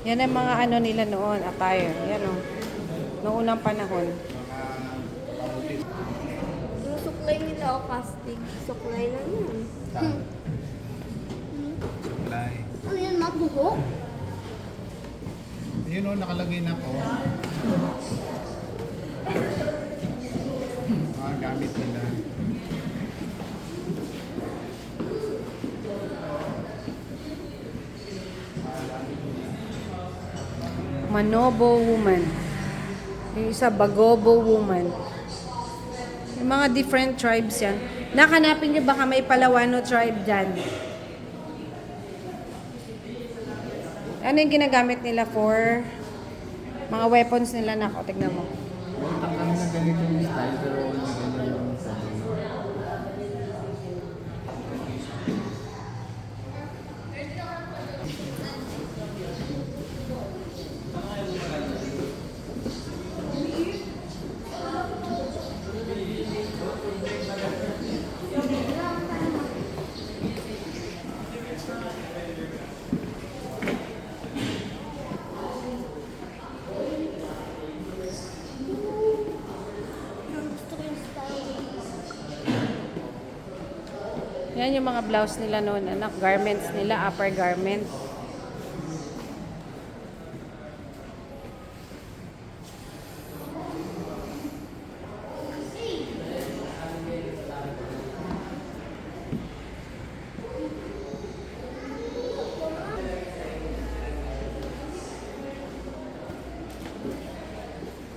Yan ang mga ano nila noon, attire. Yan o. Noong unang panahon. Yung suklay nila o casting. Suklay lang yun. Saan? Supply. Ano yun, mabuho? Yun o, nakalagay na po. Mga gamit nila. Manobo woman. Yung isa, Bagobo woman. Yung mga different tribes yan. Nakanapin nyo baka may Palawano tribe dyan. Ano yung ginagamit nila for mga weapons nila na? Tignan mo. Meron kami na ganitong style pero hindi ganyan yung sabi. Gusto ko yung style. Yan yung mga blouse nila noon, anak. Garments nila, upper garment.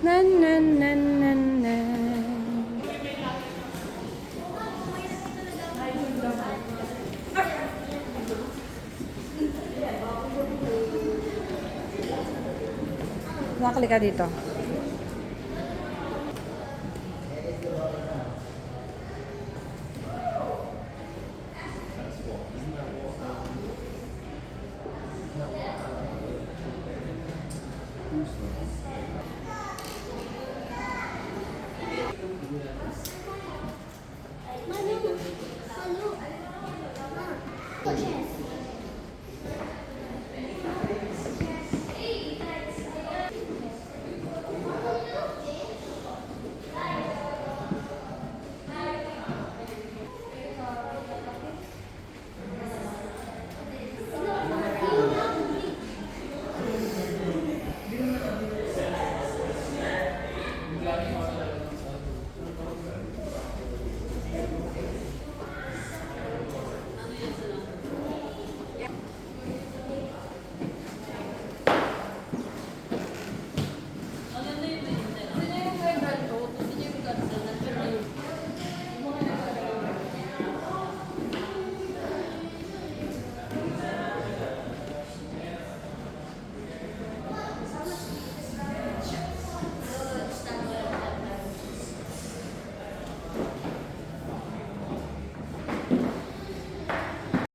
Nan nan nan nan nan. Nakali ka dito. Manu. Manu.